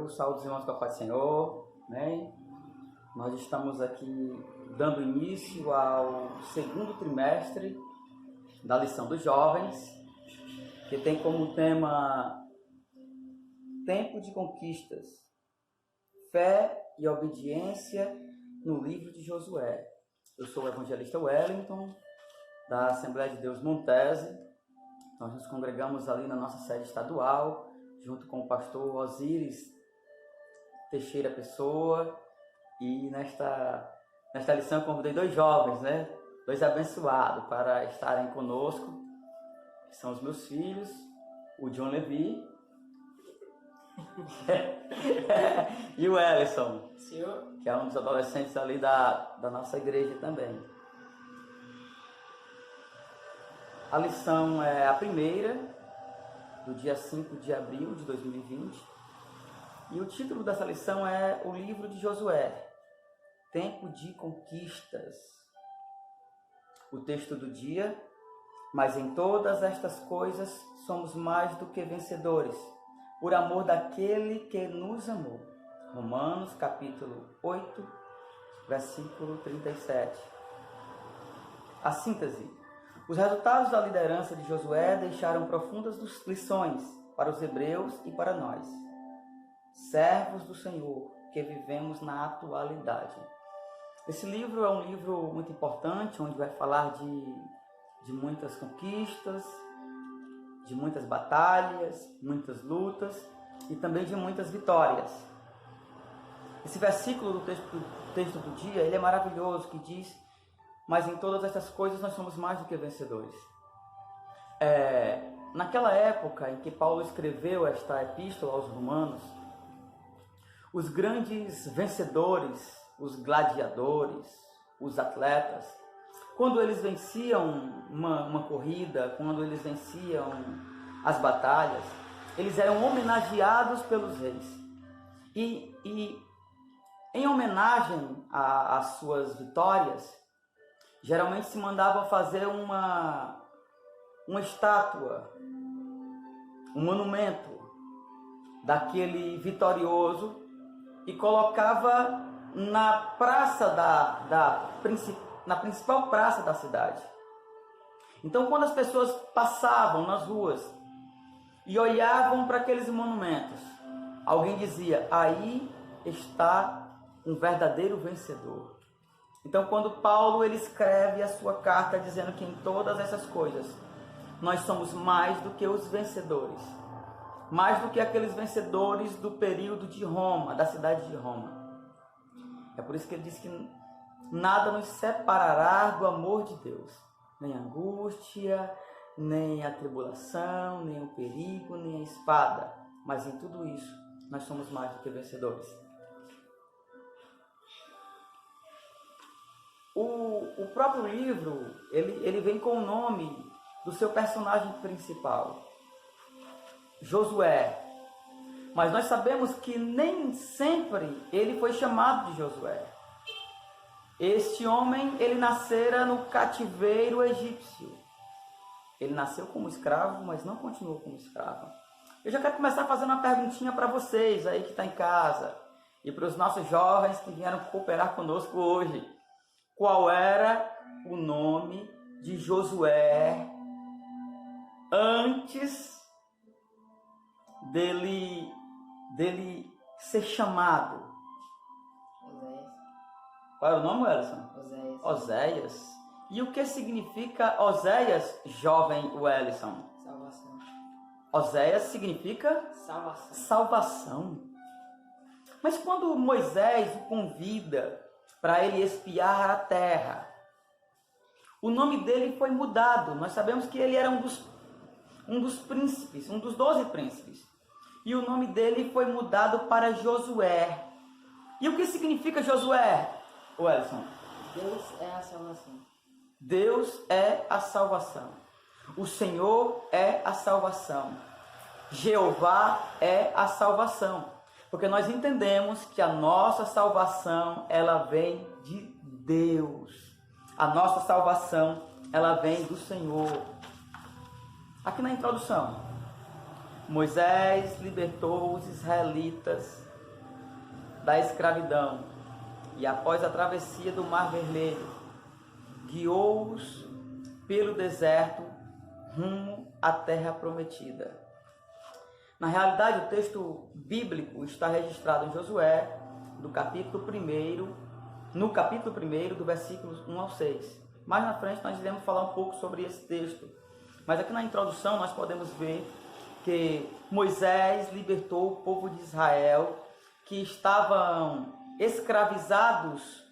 Eu saúdo os irmãos com a paz do Senhor, amém? Nós estamos aqui dando início ao segundo trimestre da lição dos jovens, que tem como tema Tempo de Conquistas, Fé e Obediência no livro de Josué. Eu sou o evangelista Wellington, da Assembleia de Deus Montese. Nós nos congregamos ali na nossa sede estadual, junto com o pastor Osíris Teixeira Pessoa. E nesta lição eu convidei dois jovens, dois abençoados, para estarem conosco, que são os meus filhos, o John Levi e o Ellison, Senhor, que é um dos adolescentes ali da nossa igreja também. A lição é a primeira, do dia 5 de abril de 2020. E o título dessa lição é o livro de Josué, Tempo de Conquistas. O texto do dia: mas em todas estas coisas somos mais do que vencedores, por amor daquele que nos amou. Romanos capítulo 8, versículo 37. A síntese: os resultados da liderança de Josué deixaram profundas lições para os hebreus e para nós, servos do Senhor, que vivemos na atualidade. Esse livro é um livro muito importante, onde vai falar de muitas conquistas, de muitas batalhas, muitas lutas e também de muitas vitórias. Esse versículo do texto do dia, ele é maravilhoso, que diz: mas em todas estas coisas nós somos mais do que vencedores. Naquela época em que Paulo escreveu esta epístola aos Romanos, os grandes vencedores, os gladiadores, os atletas, quando eles venciam uma corrida, quando eles venciam as batalhas, eles eram homenageados pelos reis. E em homenagem às suas vitórias, geralmente se mandava fazer uma estátua, um monumento daquele vitorioso e colocava na praça na principal praça da cidade. Então, quando as pessoas passavam nas ruas e olhavam para aqueles monumentos, alguém dizia: aí está um verdadeiro vencedor. Então, quando Paulo ele escreve a sua carta dizendo que em todas essas coisas nós somos mais do que os vencedores, mais do que aqueles vencedores do período de Roma, da cidade de Roma. É por isso que ele diz que nada nos separará do amor de Deus, nem a angústia, nem a tribulação, nem o perigo, nem a espada, mas em tudo isso nós somos mais do que vencedores. O próprio livro, ele vem com o nome do seu personagem principal, Josué. Mas nós sabemos que nem sempre ele foi chamado de Josué. Este homem, ele nascera no cativeiro egípcio. Ele nasceu como escravo, mas não continuou como escravo. Eu já quero começar fazendo uma perguntinha para vocês aí que estão em casa e para os nossos jovens que vieram cooperar conosco hoje. Qual era o nome de Josué antes dele ser chamado? Oséias. Qual era o nome, Ellison? Oséias. Oséias. E o que significa Oséias, jovem Ellison? Salvação. Oséias significa Salvação. salvação. Mas quando Moisés o convida para ele espiar a terra, o nome dele foi mudado. Nós sabemos que ele era um dos príncipes, um dos 12 príncipes. E o nome dele foi mudado para Josué. E o que significa Josué, Wellington? Deus é a salvação. Deus é a salvação. O Senhor é a salvação. Jeová é a salvação. Porque nós entendemos que a nossa salvação, ela vem de Deus. A nossa salvação, ela vem do Senhor. Aqui na introdução, Moisés libertou os israelitas da escravidão e após a travessia do Mar Vermelho, guiou-os pelo deserto rumo à terra prometida. Na realidade, o texto bíblico está registrado em Josué, no capítulo 1, do versículos 1 ao 6. Mais na frente nós iremos falar um pouco sobre esse texto. Mas aqui na introdução nós podemos ver que Moisés libertou o povo de Israel que estavam escravizados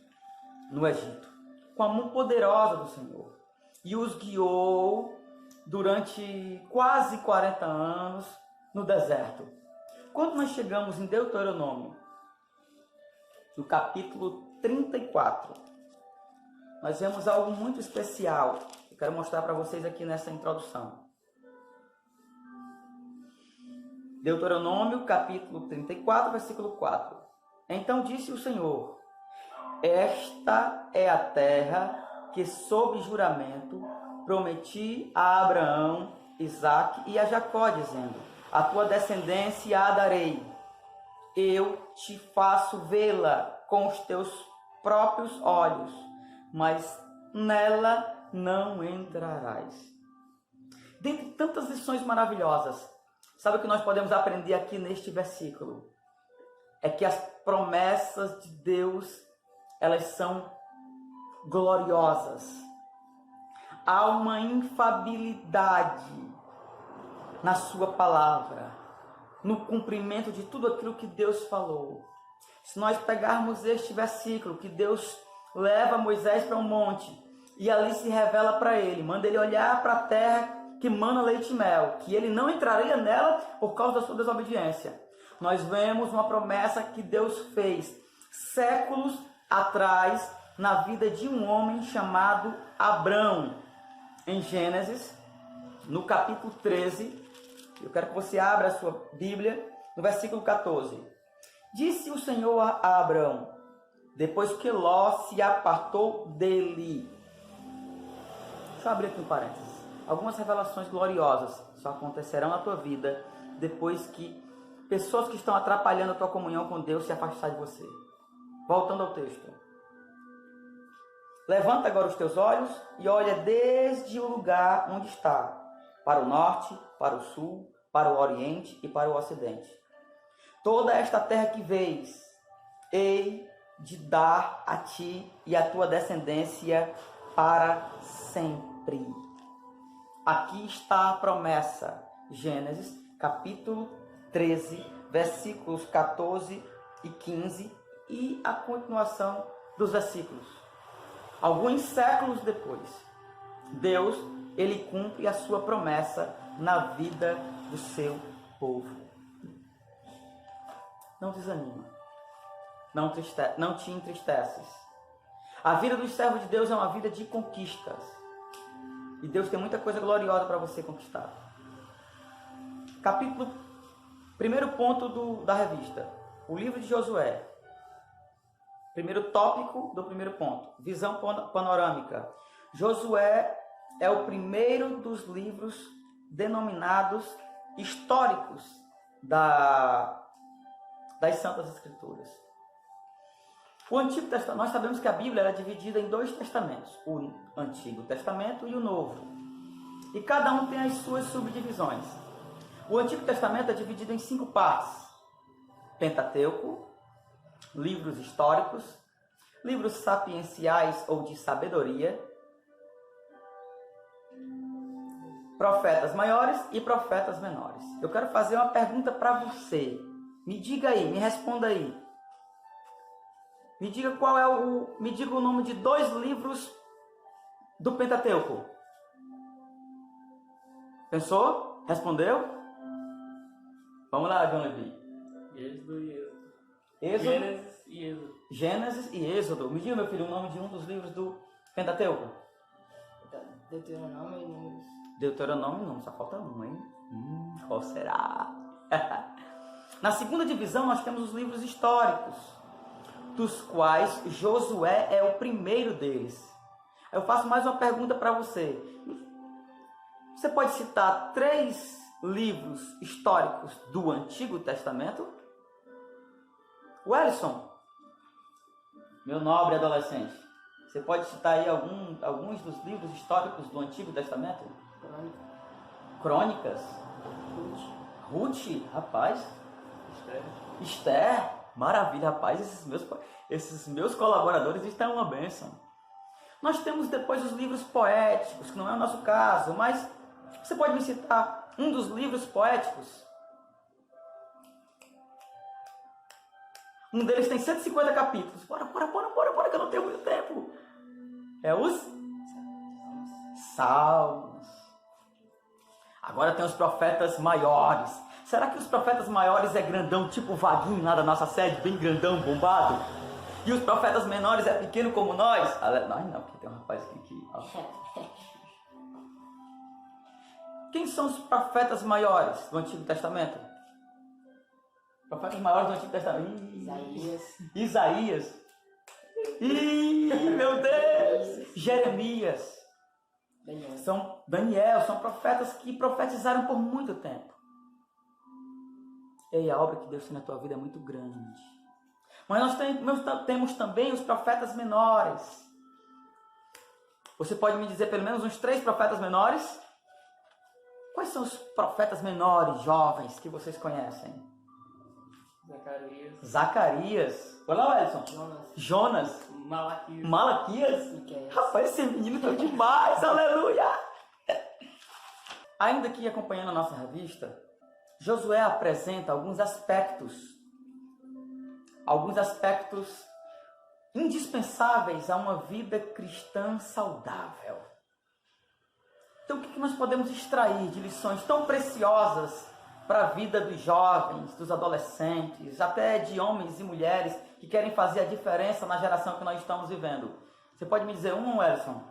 no Egito, com a mão poderosa do Senhor, e os guiou durante quase 40 anos no deserto. Quando nós chegamos em Deuteronômio, no capítulo 34, nós vemos algo muito especial. Eu quero mostrar para vocês aqui nessa introdução. Deuteronômio, capítulo 34, versículo 4. Então disse o Senhor: esta é a terra que, sob juramento, prometi a Abraão, Isaque e a Jacó, dizendo: a tua descendência a darei. Eu te faço vê-la com os teus próprios olhos, mas nela não entrarás. Dentre tantas lições maravilhosas, sabe o que nós podemos aprender aqui neste versículo? É que as promessas de Deus, elas são gloriosas. Há uma infabilidade na sua palavra, no cumprimento de tudo aquilo que Deus falou. Se nós pegarmos este versículo, que Deus leva Moisés para um monte e ali se revela para ele, manda ele olhar para a terra que mana leite e mel, que ele não entraria nela por causa da sua desobediência. Nós vemos uma promessa que Deus fez séculos atrás na vida de um homem chamado Abrão. Em Gênesis, no capítulo 13, eu quero que você abra a sua Bíblia, no versículo 14. Disse o Senhor a Abrão, depois que Ló se apartou dele. Deixa eu abrir aqui um parênteses. Algumas revelações gloriosas só acontecerão na tua vida depois que pessoas que estão atrapalhando a tua comunhão com Deus se afastarem de você. Voltando ao texto. Levanta agora os teus olhos e olha desde o lugar onde está, para o norte, para o sul, para o oriente e para o ocidente. Toda esta terra que vês, hei de dar a ti e à tua descendência para sempre. Aqui está a promessa. Gênesis, capítulo 13, versículos 14 e 15 e a continuação dos versículos. Alguns séculos depois, Deus, ele cumpre a sua promessa na vida do seu povo. Não desanima. Não te entristeces. A vida dos servos de Deus é uma vida de conquistas. E Deus tem muita coisa gloriosa para você conquistar. Primeiro ponto da revista. O livro de Josué. Primeiro tópico do primeiro ponto. Visão panorâmica. Josué é o primeiro dos livros denominados históricos das Santas Escrituras. O Antigo Testamento, nós sabemos que a Bíblia era dividida em 2 testamentos, o Antigo Testamento e o Novo. E cada um tem as suas subdivisões. O Antigo Testamento é dividido em 5 partes: Pentateuco, livros históricos, livros sapienciais ou de sabedoria, profetas maiores e profetas menores. Eu quero fazer uma pergunta para você. Me diga aí, me responda aí. Me diga me diga o nome de 2 livros do Pentateuco. Pensou? Respondeu? Vamos lá, João Levi. Êxodo e Êxodo. Êxodo? Gênesis e Êxodo. Gênesis e Êxodo. Me diga, meu filho, o nome de um dos livros do Pentateuco. Deuteronômio e Números. Deuteronômio não, só falta um, hein? Qual será? Na segunda divisão nós temos os livros históricos, dos quais Josué é o primeiro deles. Eu faço mais uma pergunta para você. Você pode citar 3 livros históricos do Antigo Testamento? Wellison, meu nobre adolescente, você pode citar aí alguns dos livros históricos do Antigo Testamento? Crônicas? Ruth, rapaz. Esther, maravilha, rapaz. Esses meus colaboradores estão uma bênção. Nós temos depois os livros poéticos, que não é o nosso caso, mas você pode me citar um dos livros poéticos? Um deles tem 150 capítulos. Bora, que eu não tenho muito tempo. É os Salmos. Agora tem os profetas maiores. Será que os profetas maiores é grandão, tipo o Vaguinho lá da nossa sede, bem grandão, bombado? E os profetas menores é pequeno como nós? Nós não, porque tem um rapaz aqui. Quem são os profetas maiores do Antigo Testamento? Profetas maiores do Antigo Testamento. Isaías. Meu Deus! Jeremias. Daniel. São profetas que profetizaram por muito tempo. E a obra que Deus tem na tua vida é muito grande. Mas nós temos também os profetas menores. Você pode me dizer pelo menos uns 3 profetas menores? Quais são os profetas menores, jovens, que vocês conhecem? Zacarias. Olha lá, Edson. Jonas. Malaquias. Rapaz, esse menino tá demais, aleluia. Ainda aqui acompanhando a nossa revista, Josué apresenta alguns aspectos indispensáveis a uma vida cristã saudável. Então, o que nós podemos extrair de lições tão preciosas para a vida dos jovens, dos adolescentes, até de homens e mulheres que querem fazer a diferença na geração que nós estamos vivendo? Você pode me dizer um, Welson?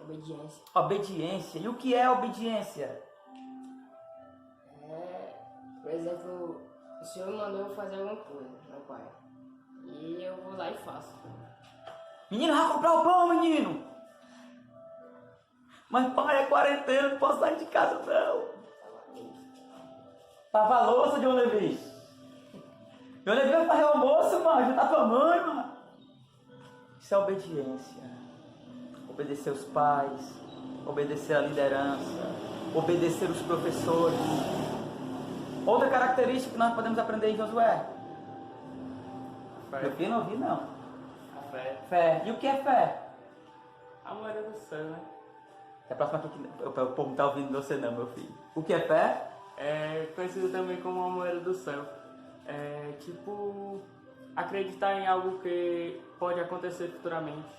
Obediência. Obediência. E o que é obediência? Por exemplo, o Senhor me mandou fazer alguma coisa, meu pai. E eu vou lá e faço. Menino, vai comprar o pão, menino! Mas pai, é quarentena, não posso sair de casa não. Lava a louça, John Levi. John Levi vai fazer o almoço, mano. Já tá tua mãe, mano. Isso é obediência. Obedecer os pais, obedecer a liderança, obedecer os professores. Outra característica que nós podemos aprender em Josué. Meu filho não ouvi, não. A fé. Fé. E o que é fé? A moeda do céu, né? É a próxima aqui que o povo não está ouvindo você não, meu filho. O que é fé? É conhecido também como a moeda do céu. É tipo acreditar em algo que pode acontecer futuramente.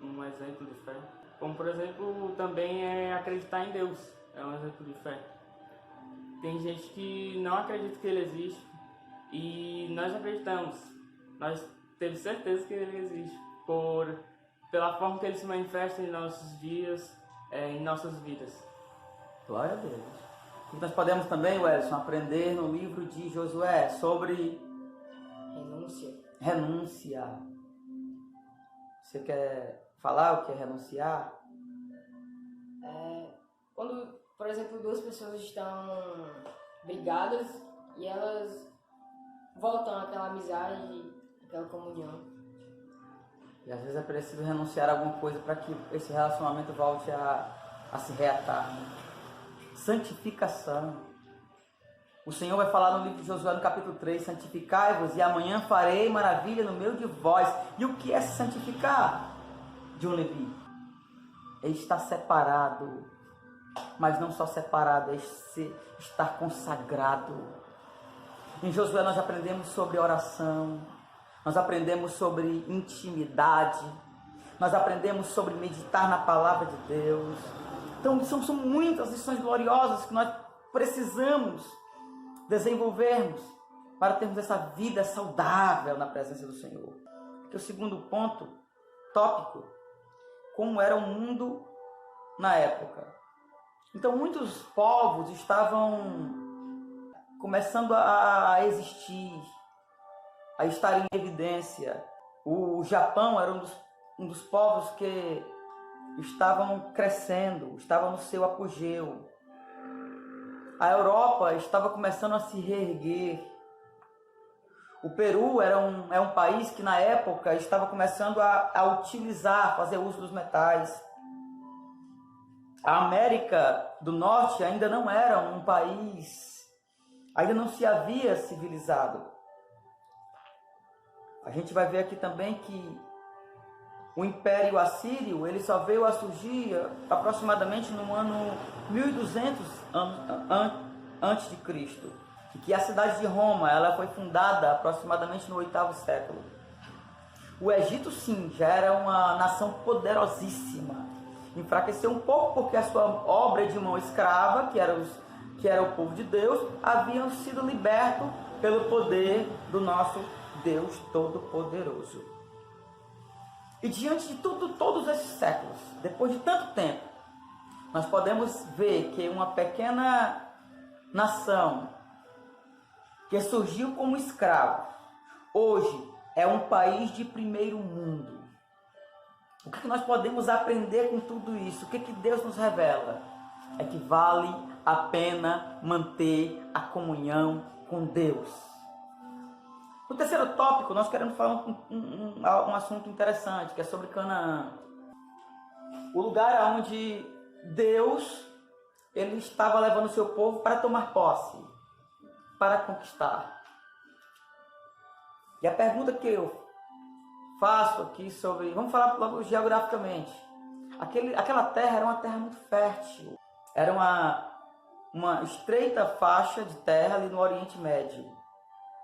Um exemplo de fé. Como por exemplo, também é acreditar em Deus. É um exemplo de fé. Tem gente que não acredita que Ele existe. E nós acreditamos. Nós temos certeza que Ele existe. Pela forma que Ele se manifesta em nossos dias, em nossas vidas. Glória a Deus. E nós podemos também, Welson, aprender no livro de Josué sobre renúncia. Você quer falar o que é renunciar? Quando, por exemplo, 2 pessoas estão brigadas e elas voltam àquela amizade, àquela comunhão. E às vezes é preciso renunciar a alguma coisa para que esse relacionamento volte a se reatar. Santificação. O Senhor vai falar no livro de Josué, no capítulo 3, santificai-vos e amanhã farei maravilha no meio de vós. E o que é se santificar? John Levi. É estar separado. Mas não só separado, é estar consagrado. Em Josué nós aprendemos sobre oração. Nós aprendemos sobre intimidade. Nós aprendemos sobre meditar na palavra de Deus. Então são muitas lições gloriosas que nós precisamos desenvolvermos para termos essa vida saudável na presença do Senhor. Porque o segundo ponto, tópico, como era o mundo na época. Então muitos povos estavam começando a existir, a estar em evidência. O Japão era um dos povos que estavam crescendo, estavam no seu apogeu. A Europa estava começando a se reerguer. O Peru é um país que na época estava começando a utilizar, fazer uso dos metais. A América do Norte ainda não era um país, ainda não se havia civilizado. A gente vai ver aqui também que o Império Assírio ele só veio a surgir aproximadamente no ano 1200 antes de Cristo. E que a cidade de Roma ela foi fundada aproximadamente no 8º século. O Egito, sim, já era uma nação poderosíssima. Enfraqueceu um pouco porque a sua obra de mão escrava, que era o povo de Deus, haviam sido libertos pelo poder do nosso Deus Todo-Poderoso. E diante de todos esses séculos, depois de tanto tempo, nós podemos ver que uma pequena nação que surgiu como escravo, hoje é um país de primeiro mundo. O que nós podemos aprender com tudo isso? O que Deus nos revela? É que vale a pena manter a comunhão com Deus. No terceiro tópico, nós queremos falar um assunto interessante, que é sobre Canaã. O lugar onde Deus ele estava levando o seu povo para tomar posse, para conquistar. E a pergunta que eu faço aqui sobre... Vamos falar logo geograficamente. Aquela terra era uma terra muito fértil. Era uma estreita faixa de terra ali no Oriente Médio,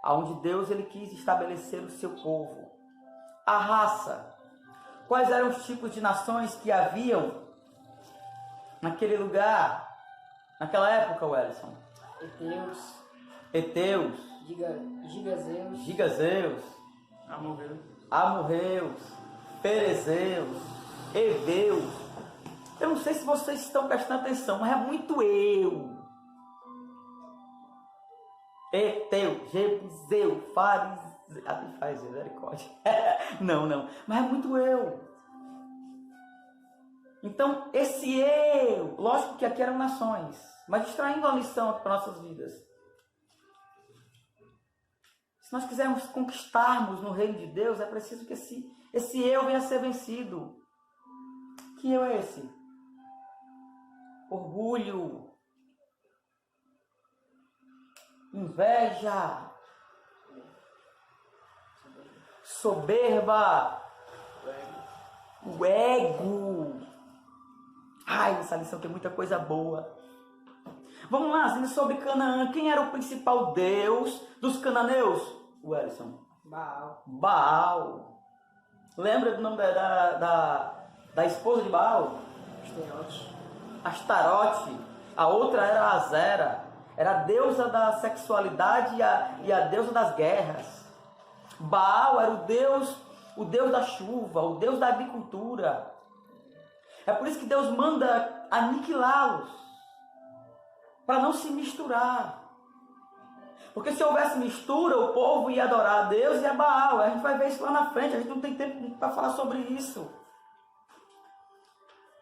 onde Deus ele quis estabelecer o seu povo. A raça. Quais eram os tipos de nações que haviam naquele lugar, naquela época, Wellington? Heteus. Gigazeus. Amorreus, Perezeus, Eveus. Eu não sei se vocês estão prestando atenção, mas é muito eu. Eteu, Jebuseu, Fariseu, misericórdia. Não, mas é muito eu. Então, esse eu, lógico que aqui eram nações, mas extraindo uma lição para nossas vidas. Se nós quisermos conquistarmos no reino de Deus, é preciso que esse eu venha a ser vencido. Que eu é esse? Orgulho, inveja, soberba, o ego. Ai, essa lição tem muita coisa boa. Vamos lá, sobre Canaã. Quem era o principal deus dos cananeus? Wellington. Baal. Lembra do nome da esposa de Baal? Astarote. A outra era Azera. Era a deusa da sexualidade e a deusa das guerras. Baal era o deus da chuva, o deus da agricultura. É por isso que Deus manda aniquilá-los, para não se misturar. Porque se houvesse mistura, o povo ia adorar a Deus e a Baal. A gente vai ver isso lá na frente, a gente não tem tempo para falar sobre isso.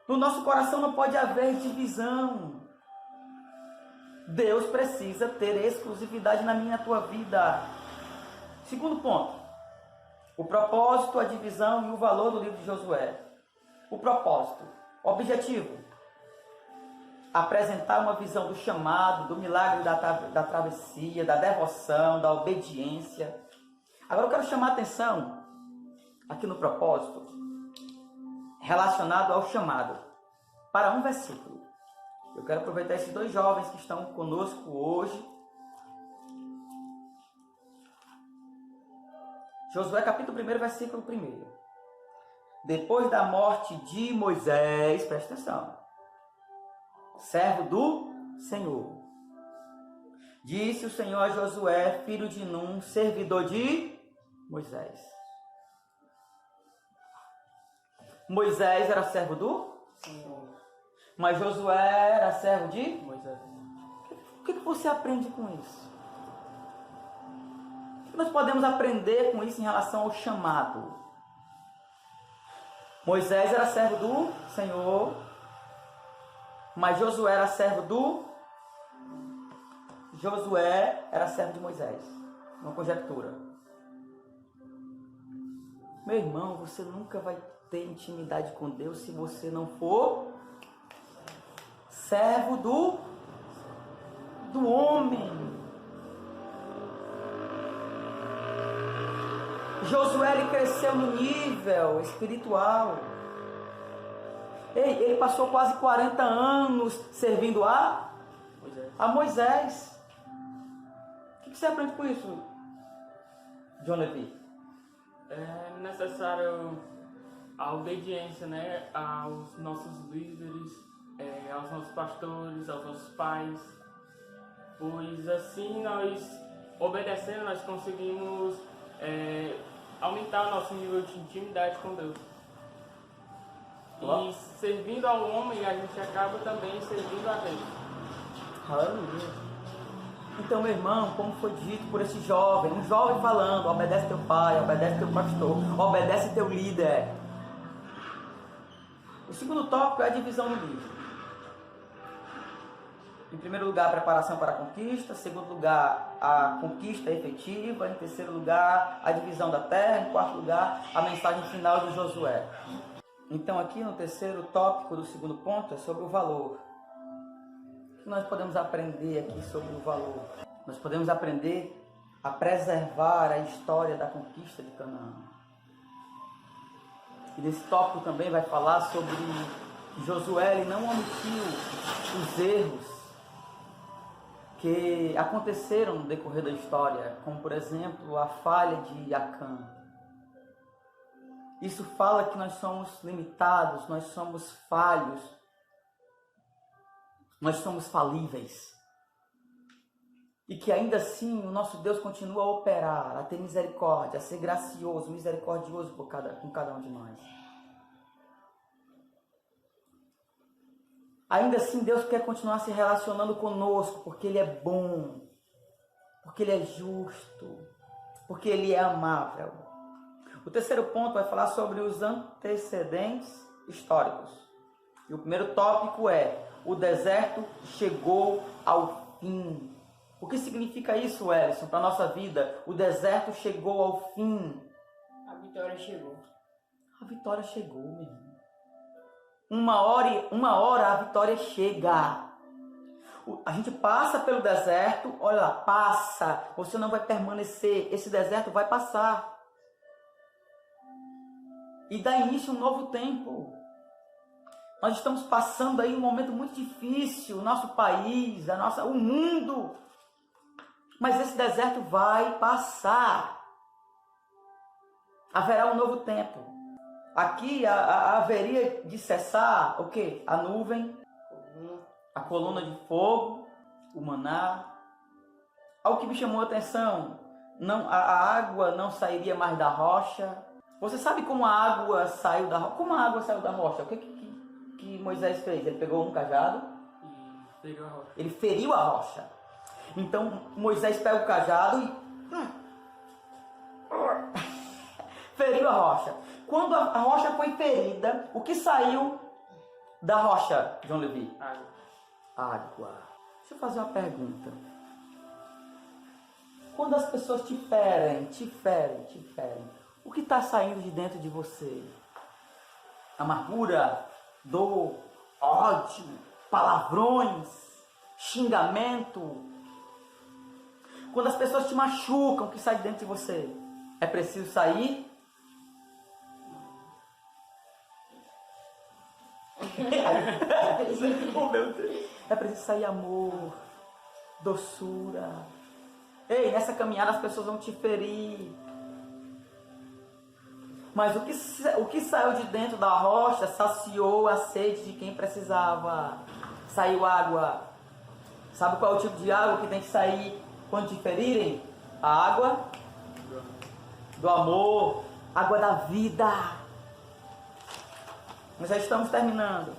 No nosso coração não pode haver divisão. Deus precisa ter exclusividade na minha e na tua vida. Segundo ponto. O propósito, a divisão e o valor do livro de Josué. O propósito. Objetivo. Apresentar uma visão do chamado, do milagre da travessia, da devoção, da obediência. Agora eu quero chamar a atenção aqui no propósito relacionado ao chamado para um versículo. Eu quero aproveitar esses dois jovens que estão conosco hoje. Josué capítulo 1, versículo 1. Depois da morte de Moisés, presta atenção, servo do Senhor, disse o Senhor a Josué, filho de Num, servidor de Moisés. Moisés era servo do Senhor, mas Josué era servo de Moisés. O que você aprende com isso? O que nós podemos aprender com isso em relação ao chamado? Moisés era servo do Senhor, mas Josué era servo de Moisés. Uma conjectura. Meu irmão, você nunca vai ter intimidade com Deus se você não for servo do homem. Josué, ele cresceu no nível espiritual. Ele passou quase 40 anos servindo a Moisés. O que você aprende com isso, John Levi? É necessário a obediência, né, aos nossos líderes, aos nossos pastores, aos nossos pais, pois assim nós, obedecendo, nós conseguimos aumentar o nosso nível de intimidade com Deus. E servindo ao homem, a gente acaba também servindo a Deus. Aleluia. Então, meu irmão, como foi dito por esse jovem, um jovem falando, obedece teu pai, obedece teu pastor, obedece teu líder. O segundo tópico é a divisão do livro. Em primeiro lugar, a preparação para a conquista. Em segundo lugar, a conquista efetiva. Em terceiro lugar, a divisão da terra. Em quarto lugar, a mensagem final de Josué. Então, aqui no terceiro tópico do segundo ponto é sobre o valor. O que nós podemos aprender aqui sobre o valor? Nós podemos aprender a preservar a história da conquista de Canaã. E nesse tópico também vai falar sobre que Josué ele não omitiu os erros que aconteceram no decorrer da história, como por exemplo a falha de Acã. Isso fala que nós somos limitados, nós somos falhos, nós somos falíveis. E que ainda assim o nosso Deus continua a operar, a ter misericórdia, a ser gracioso, misericordioso com cada um de nós. Ainda assim Deus quer continuar se relacionando conosco, porque Ele é bom, porque Ele é justo, porque Ele é amável. O terceiro ponto vai falar sobre os antecedentes históricos. E o primeiro tópico é: o deserto chegou ao fim. O que significa isso, Ellison, para a nossa vida? O deserto chegou ao fim. A vitória chegou. A vitória chegou, meu irmão. Uma hora a vitória chega. A gente passa pelo deserto, olha lá, passa. Você não vai permanecer, esse deserto vai passar. E dá início a um novo tempo. Nós estamos passando aí um momento muito difícil, o nosso país, o mundo. Mas esse deserto vai passar. Haverá um novo tempo. Aqui haveria de cessar o quê? A nuvem, a coluna de fogo, o maná. Algo que me chamou a atenção, a água não sairia mais da rocha. Você sabe como a água saiu da rocha? Como a água saiu da rocha? O que Moisés fez? Ele pegou um cajado E feriu a rocha. Ele feriu a rocha. Então Moisés pega o cajado e feriu a rocha. Quando a rocha foi ferida, o que saiu da rocha, João Levi? Água. Deixa eu fazer uma pergunta. Quando as pessoas te ferem, o que está saindo de dentro de você? Amargura, dor, ódio, palavrões, xingamento. Quando as pessoas te machucam, o que sai de dentro de você? É preciso sair? Oh, meu Deus. É preciso sair amor, doçura. Ei, nessa caminhada as pessoas vão te ferir. Mas o que saiu de dentro da rocha saciou a sede de quem precisava. Saiu água. Sabe qual é o tipo de água que tem que sair quando te ferirem? A água do amor, água da vida. Nós já estamos terminando.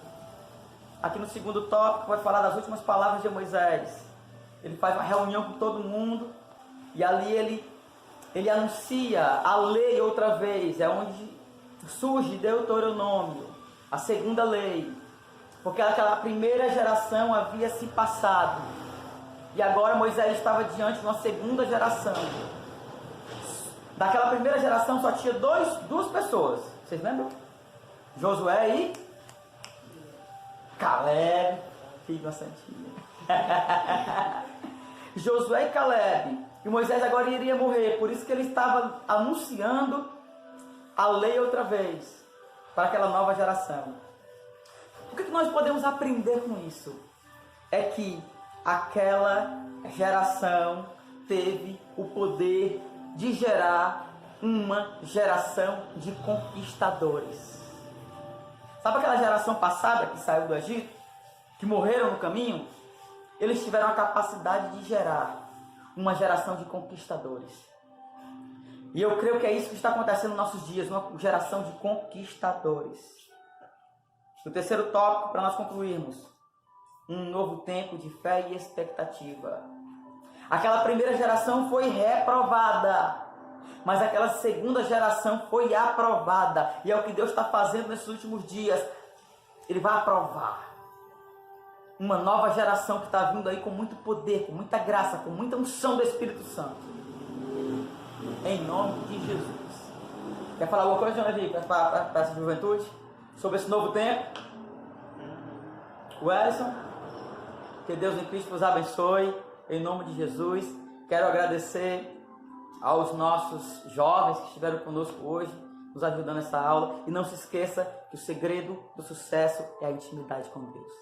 Aqui no segundo tópico vai falar das últimas palavras de Moisés. Ele faz uma reunião com todo mundo e ali ele anuncia a lei outra vez. É onde surge Deuteronômio, a segunda lei. Porque aquela primeira geração havia se passado. E agora Moisés estava diante de uma segunda geração. Daquela primeira geração só tinha duas pessoas. Vocês lembram? Josué e Caleb, filho da Santinha. Josué e Caleb. E Moisés agora iria morrer. Por isso que ele estava anunciando a lei outra vez para aquela nova geração. O que nós podemos aprender com isso? É que aquela geração teve o poder de gerar uma geração de conquistadores. Sabe aquela geração passada que saiu do Egito? Que morreram no caminho? Eles tiveram a capacidade de gerar uma geração de conquistadores. E eu creio que é isso que está acontecendo nos nossos dias, uma geração de conquistadores. O terceiro tópico, para nós concluirmos: um novo tempo de fé e expectativa. Aquela primeira geração foi reprovada, mas aquela segunda geração foi aprovada. E é o que Deus está fazendo nesses últimos dias. Ele vai aprovar uma nova geração que está vindo aí com muito poder, com muita graça, com muita unção do Espírito Santo. Em nome de Jesus. Quer falar alguma coisa, João Levi, para essa juventude? Sobre esse novo tempo? Wellington, que Deus em Cristo vos abençoe. Em nome de Jesus. Quero agradecer aos nossos jovens que estiveram conosco hoje, nos ajudando nessa aula. E não se esqueça que o segredo do sucesso é a intimidade com Deus.